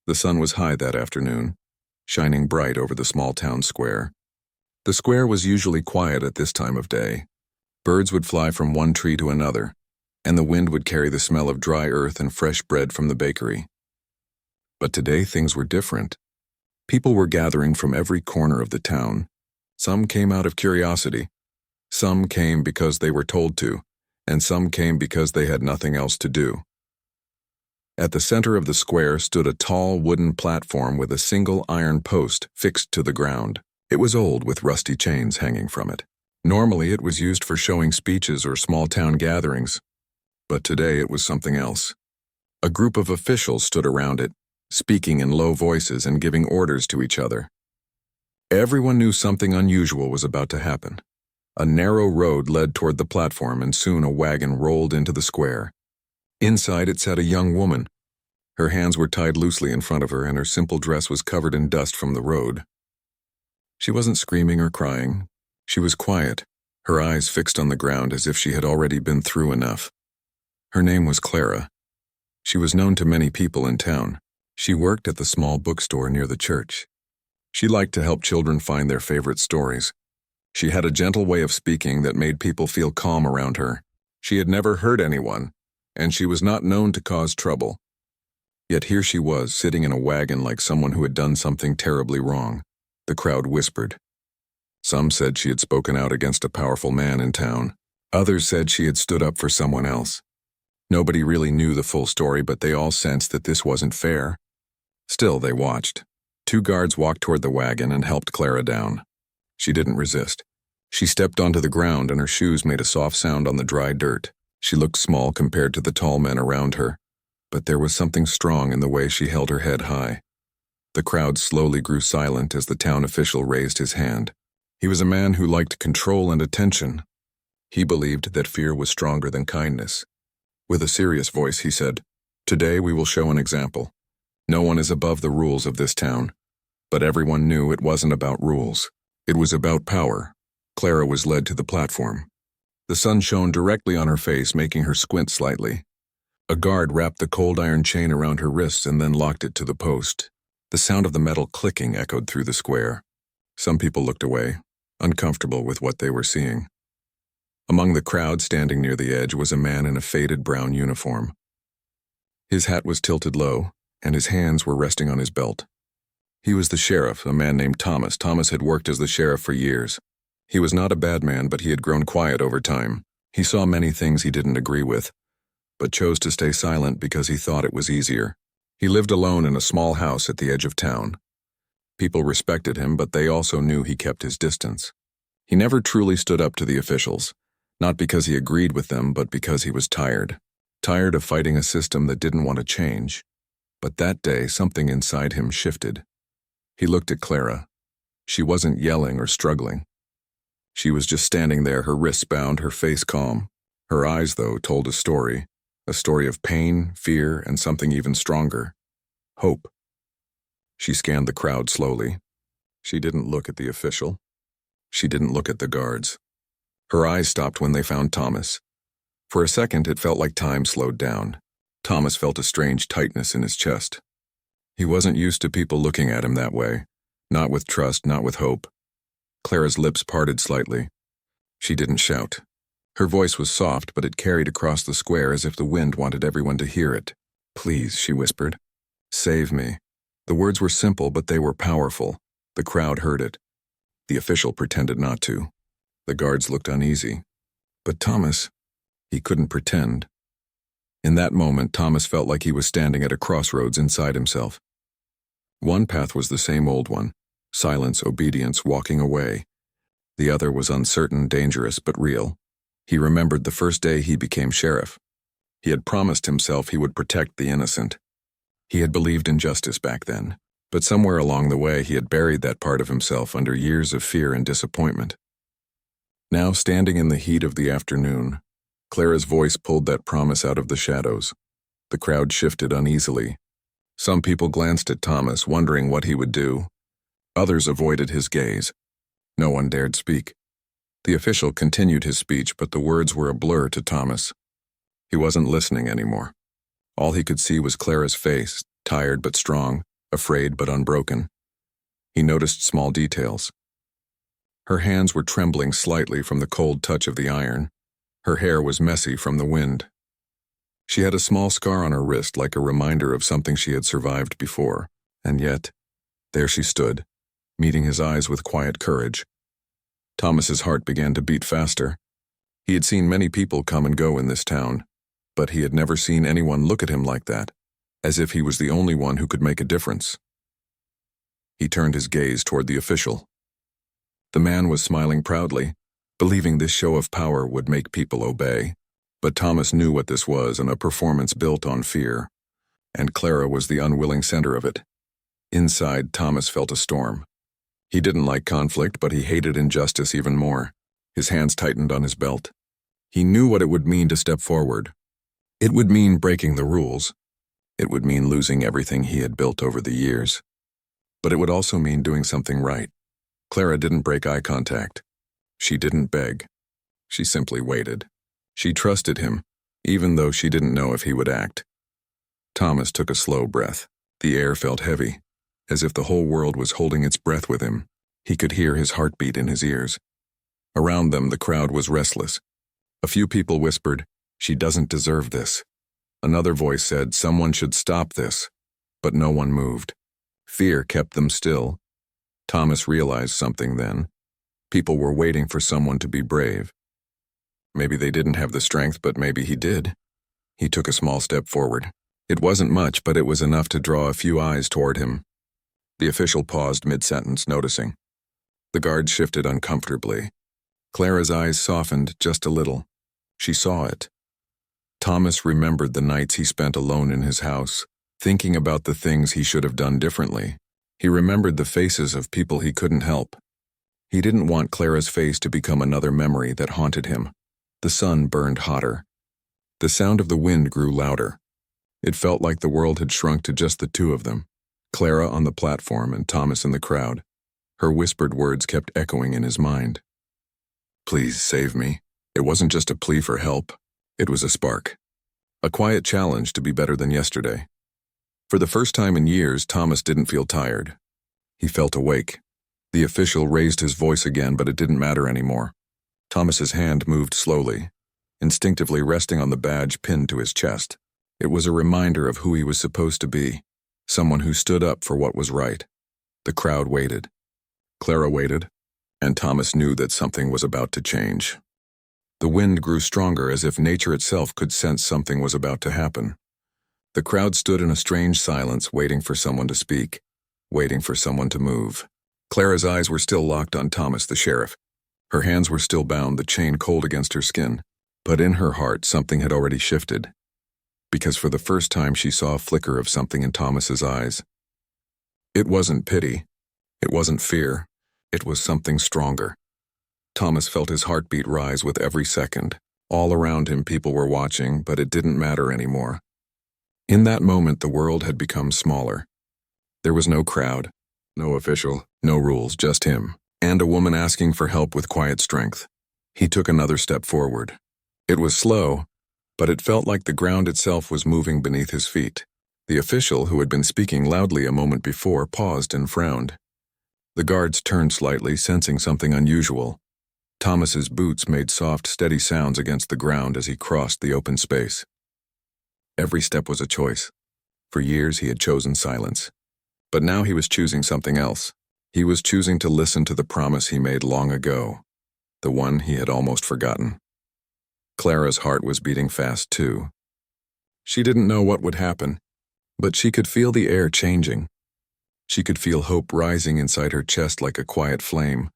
The sun was high that afternoon, shining bright over the small town square. The square was usually quiet at this time of day. Birds would fly from one tree to another, and the wind would carry the smell of dry earth and fresh bread from the bakery. But today things were different. People were gathering from every corner of the town. Some came out of curiosity. Some came because they were told to, and some came because they had nothing else to do. At the center of the square stood a tall wooden platform with a single iron post fixed to the ground. It was old with rusty chains hanging from it. Normally it was used for showing speeches or small town gatherings, but today it was something else. A group of officials stood around it, speaking in low voices and giving orders to each other. Everyone knew something unusual was about to happen. A narrow road led toward the platform, and soon a wagon rolled into the square. Inside it sat a young woman. Her hands were tied loosely in front of her, and her simple dress was covered in dust from the road. She wasn't screaming or crying. She was quiet, her eyes fixed on the ground as if she had already been through enough. Her name was Clara. She was known to many people in town. She worked at the small bookstore near the church. She liked to help children find their favorite stories. She had a gentle way of speaking that made people feel calm around her. She had never hurt anyone, and she was not known to cause trouble. Yet here she was, sitting in a wagon like someone who had done something terribly wrong. The crowd whispered. Some said she had spoken out against a powerful man in town. Others said she had stood up for someone else. Nobody really knew the full story, but they all sensed that this wasn't fair. Still, they watched. 2 guards walked toward the wagon and helped Clara down. She didn't resist. She stepped onto the ground, and her shoes made a soft sound on the dry dirt. She looked small compared to the tall men around her, but there was something strong in the way she held her head high. The crowd slowly grew silent as the town official raised his hand. He was a man who liked control and attention. He believed that fear was stronger than kindness. With a serious voice, he said, "Today we will show an example. No one is above the rules of this town." But everyone knew it wasn't about rules. It was about power. Clara was led to the platform. The sun shone directly on her face, making her squint slightly. A guard wrapped the cold iron chain around her wrists and then locked it to the post. The sound of the metal clicking echoed through the square. Some people looked away, uncomfortable with what they were seeing. Among the crowd standing near the edge was a man in a faded brown uniform. His hat was tilted low, and his hands were resting on his belt. He was the sheriff, a man named Thomas. Thomas had worked as the sheriff for years. He was not a bad man, but he had grown quiet over time. He saw many things he didn't agree with, but chose to stay silent because he thought it was easier. He lived alone in a small house at the edge of town. People respected him, but they also knew he kept his distance. He never truly stood up to the officials, not because he agreed with them, but because he was tired. Tired of fighting a system that didn't want to change. But that day, something inside him shifted. He looked at Clara. She wasn't yelling or struggling. She was just standing there, her wrists bound, her face calm. Her eyes, though, told a story of pain, fear, and something even stronger, hope. She scanned the crowd slowly. She didn't look at the official. She didn't look at the guards. Her eyes stopped when they found Thomas. For a second, it felt like time slowed down. Thomas felt a strange tightness in his chest. He wasn't used to people looking at him that way, not with trust, not with hope. Clara's lips parted slightly. She didn't shout. Her voice was soft, but it carried across the square as if the wind wanted everyone to hear it. "Please," she whispered. "Save me." The words were simple, but they were powerful. The crowd heard it. The official pretended not to. The guards looked uneasy. But Thomas, he couldn't pretend. In that moment, Thomas felt like he was standing at a crossroads inside himself. One path was the same old one, silence, obedience, walking away. The other was uncertain, dangerous, but real. He remembered the first day he became sheriff. He had promised himself he would protect the innocent. He had believed in justice back then, but somewhere along the way he had buried that part of himself under years of fear and disappointment. Now, standing in the heat of the afternoon, Clara's voice pulled that promise out of the shadows. The crowd shifted uneasily. Some people glanced at Thomas, wondering what he would do. Others avoided his gaze. No one dared speak. The official continued his speech, but the words were a blur to Thomas. He wasn't listening anymore. All he could see was Clara's face, tired but strong, afraid but unbroken. He noticed small details. Her hands were trembling slightly from the cold touch of the iron. Her hair was messy from the wind. She had a small scar on her wrist, like a reminder of something she had survived before, and yet, there she stood, meeting his eyes with quiet courage. Thomas's heart began to beat faster. He had seen many people come and go in this town, but he had never seen anyone look at him like that, as if he was the only one who could make a difference. He turned his gaze toward the official. The man was smiling proudly, believing this show of power would make people obey. But Thomas knew what this was, a performance built on fear, and Clara was the unwilling center of it. Inside, Thomas felt a storm. He didn't like conflict, but he hated injustice even more. His hands tightened on his belt. He knew what it would mean to step forward. It would mean breaking the rules. It would mean losing everything he had built over the years. But it would also mean doing something right. Clara didn't break eye contact. She didn't beg. She simply waited. She trusted him, even though she didn't know if he would act. Thomas took a slow breath. The air felt heavy, as if the whole world was holding its breath with him. He could hear his heartbeat in his ears. Around them, the crowd was restless. A few people whispered, "She doesn't deserve this." Another voice said, "Someone should stop this." But no one moved. Fear kept them still. Thomas realized something then. People were waiting for someone to be brave. Maybe they didn't have the strength, but maybe he did. He took a small step forward. It wasn't much, but it was enough to draw a few eyes toward him. The official paused mid-sentence, noticing. The guards shifted uncomfortably. Clara's eyes softened just a little. She saw it. Thomas remembered the nights he spent alone in his house, thinking about the things he should have done differently. He remembered the faces of people he couldn't help. He didn't want Clara's face to become another memory that haunted him. The sun burned hotter. The sound of the wind grew louder. It felt like the world had shrunk to just the two of them, Clara on the platform and Thomas in the crowd. Her whispered words kept echoing in his mind. "Please save me." It wasn't just a plea for help. It was a spark. A quiet challenge to be better than yesterday. For the first time in years, Thomas didn't feel tired. He felt awake. The official raised his voice again, but it didn't matter anymore. Thomas's hand moved slowly, instinctively resting on the badge pinned to his chest. It was a reminder of who he was supposed to be, someone who stood up for what was right. The crowd waited. Clara waited, and Thomas knew that something was about to change. The wind grew stronger, as if nature itself could sense something was about to happen. The crowd stood in a strange silence, waiting for someone to speak, waiting for someone to move. Clara's eyes were still locked on Thomas, the sheriff. Her hands were still bound, the chain cold against her skin. But in her heart, something had already shifted. Because for the first time, she saw a flicker of something in Thomas's eyes. It wasn't pity. It wasn't fear. It was something stronger. Thomas felt his heartbeat rise with every second. All around him, people were watching, but it didn't matter anymore. In that moment, the world had become smaller. There was no crowd, no official, no rules, just him, and a woman asking for help with quiet strength. He took another step forward. It was slow, but it felt like the ground itself was moving beneath his feet. The official, who had been speaking loudly a moment before, paused and frowned. The guards turned slightly, sensing something unusual. Thomas's boots made soft, steady sounds against the ground as he crossed the open space. Every step was a choice. For years he had chosen silence. But now he was choosing something else. He was choosing to listen to the promise he made long ago, the one he had almost forgotten. Clara's heart was beating fast too. She didn't know what would happen, but she could feel the air changing. She could feel hope rising inside her chest like a quiet flame.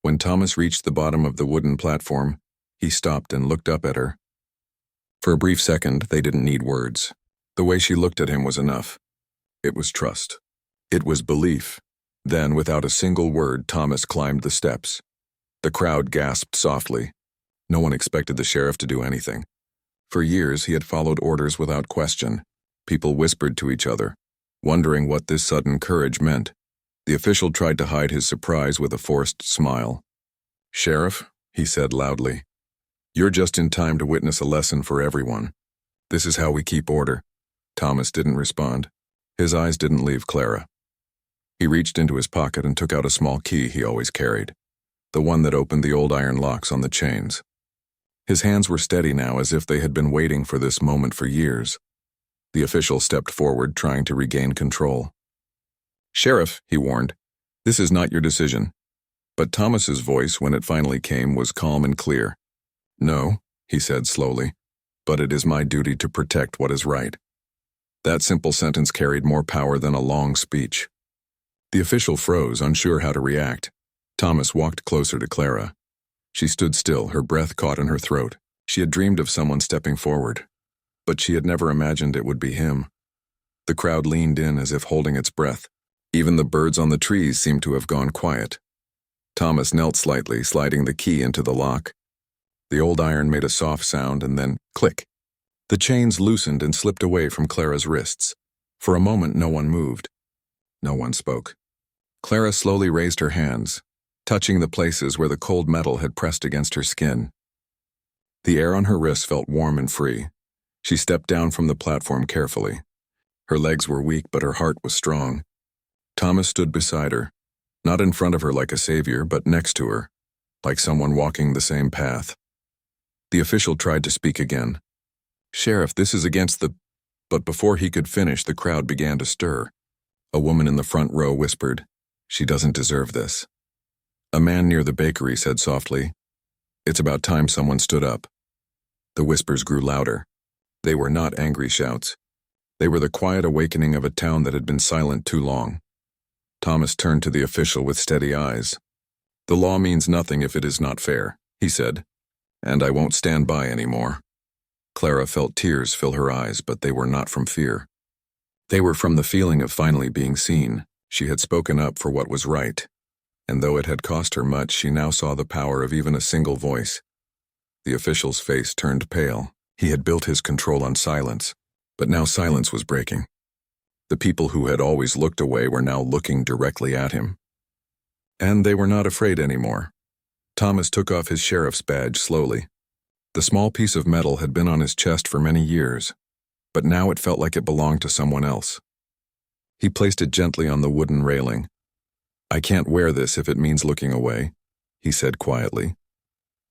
When Thomas reached the bottom of the wooden platform, he stopped and looked up at her. For a brief second, they didn't need words. The way she looked at him was enough. It was trust. It was belief. Then, without a single word, Thomas climbed the steps. The crowd gasped softly. No one expected the sheriff to do anything. For years, he had followed orders without question. People whispered to each other, wondering what this sudden courage meant. The official tried to hide his surprise with a forced smile. "Sheriff," he said loudly, "you're just in time to witness a lesson for everyone. This is how we keep order." Thomas didn't respond. His eyes didn't leave Clara. He reached into his pocket and took out a small key he always carried, the one that opened the old iron locks on the chains. His hands were steady now, as if they had been waiting for this moment for years. The official stepped forward, trying to regain control. "Sheriff," he warned, "this is not your decision." But Thomas's voice, when it finally came, was calm and clear. "No," he said slowly, "but it is my duty to protect what is right." That simple sentence carried more power than a long speech. The official froze, unsure how to react. Thomas walked closer to Clara. She stood still, her breath caught in her throat. She had dreamed of someone stepping forward, but she had never imagined it would be him. The crowd leaned in as if holding its breath. Even the birds on the trees seemed to have gone quiet. Thomas knelt slightly, sliding the key into the lock. The old iron made a soft sound and then click. The chains loosened and slipped away from Clara's wrists. For a moment, no one moved. No one spoke. Clara slowly raised her hands, touching the places where the cold metal had pressed against her skin. The air on her wrists felt warm and free. She stepped down from the platform carefully. Her legs were weak, but her heart was strong. Thomas stood beside her, not in front of her like a savior, but next to her, like someone walking the same path. The official tried to speak again. "Sheriff, this is against the—" But before he could finish, the crowd began to stir. A woman in the front row whispered, "She doesn't deserve this." A man near the bakery said softly, "It's about time someone stood up." The whispers grew louder. They were not angry shouts. They were the quiet awakening of a town that had been silent too long. Thomas turned to the official with steady eyes. "The law means nothing if it is not fair," he said, "and I won't stand by anymore." Clara felt tears fill her eyes, but they were not from fear. They were from the feeling of finally being seen. She had spoken up for what was right, and though it had cost her much, she now saw the power of even a single voice. The official's face turned pale. He had built his control on silence, but now silence was breaking. The people who had always looked away were now looking directly at him. And they were not afraid anymore. Thomas took off his sheriff's badge slowly. The small piece of metal had been on his chest for many years, but now it felt like it belonged to someone else. He placed it gently on the wooden railing. "I can't wear this if it means looking away," he said quietly.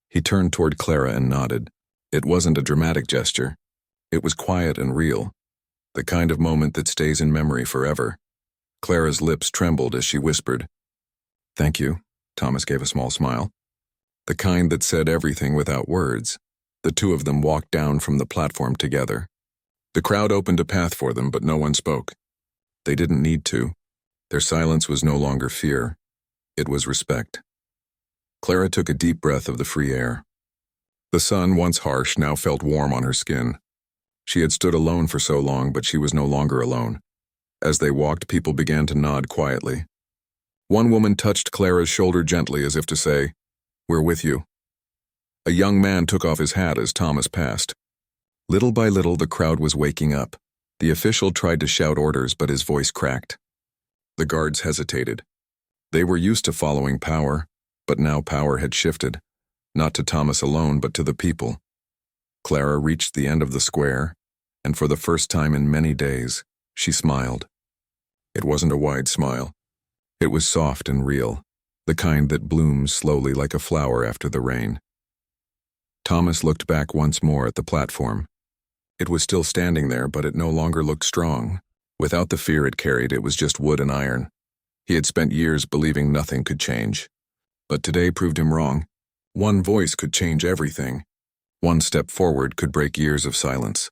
He turned toward Clara and nodded. It wasn't a dramatic gesture. It was quiet and real, the kind of moment that stays in memory forever. Clara's lips trembled as she whispered, "Thank you." Thomas gave a small smile. The kind that said everything without words. The two of them walked down from the platform together. The crowd opened a path for them, but no one spoke. They didn't need to. Their silence was no longer fear. It was respect. Clara took a deep breath of the free air. The sun, once harsh, now felt warm on her skin. She had stood alone for so long, but she was no longer alone. As they walked, people began to nod quietly. One woman touched Clara's shoulder gently as if to say, "We're with you." A young man took off his hat as Thomas passed. Little by little, the crowd was waking up. The official tried to shout orders, but his voice cracked. The guards hesitated. They were used to following power, but now power had shifted, not to Thomas alone, but to the people. Clara reached the end of the square, and for the first time in many days, she smiled. It wasn't a wide smile. It was soft and real, the kind that blooms slowly like a flower after the rain. Thomas looked back once more at the platform. It was still standing there, but it no longer looked strong. Without the fear it carried, it was just wood and iron. He had spent years believing nothing could change. But today proved him wrong. One voice could change everything. One step forward could break years of silence.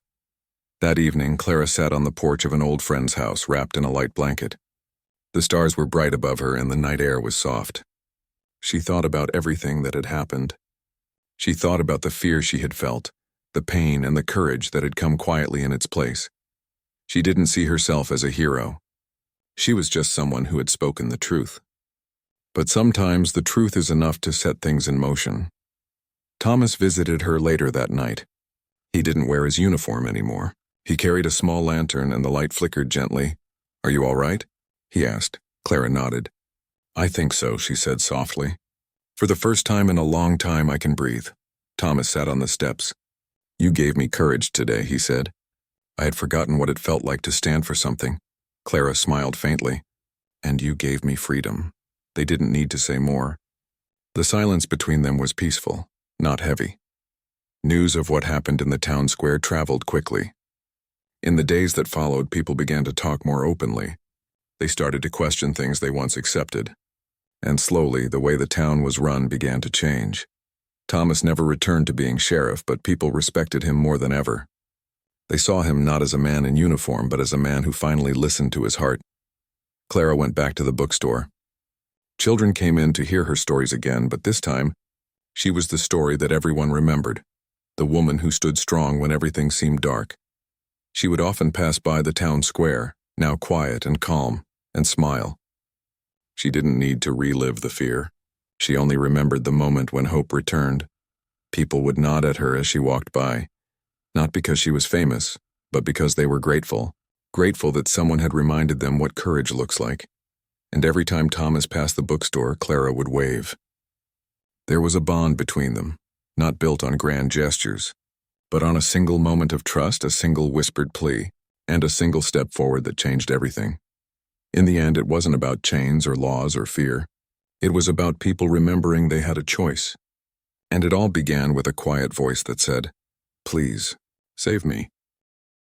That evening, Clara sat on the porch of an old friend's house, wrapped in a light blanket. The stars were bright above her and the night air was soft. She thought about everything that had happened. She thought about the fear she had felt, the pain and the courage that had come quietly in its place. She didn't see herself as a hero. She was just someone who had spoken the truth. But sometimes the truth is enough to set things in motion. Thomas visited her later that night. He didn't wear his uniform anymore. He carried a small lantern and the light flickered gently. "Are you all right?" he asked. Clara nodded. "I think so," she said softly. "For the first time in a long time I can breathe." Thomas sat on the steps. "You gave me courage today," he said. "I had forgotten what it felt like to stand for something. Clara smiled faintly. And you gave me freedom. They didn't need to say more. The silence between them was peaceful, not heavy. News of what happened in the town square traveled quickly. In the days that followed, people began to talk more openly. They started to question things they once accepted. And slowly, the way the town was run began to change. Thomas never returned to being sheriff, but people respected him more than ever. They saw him not as a man in uniform, but as a man who finally listened to his heart. Clara went back to the bookstore. Children came in to hear her stories again, but this time, she was the story that everyone remembered, the woman who stood strong when everything seemed dark. She would often pass by the town square, now quiet and calm, and smile. She didn't need to relive the fear. She only remembered the moment when hope returned. People would nod at her as she walked by, not because she was famous, but because they were grateful that someone had reminded them what courage looks like. And every time Thomas passed the bookstore, Clara would wave. There was a bond between them, not built on grand gestures, but on a single moment of trust, a single whispered plea, and a single step forward that changed everything. In the end, it wasn't about chains or laws or fear. It was about people remembering they had a choice. And it all began with a quiet voice that said, "Please, save me."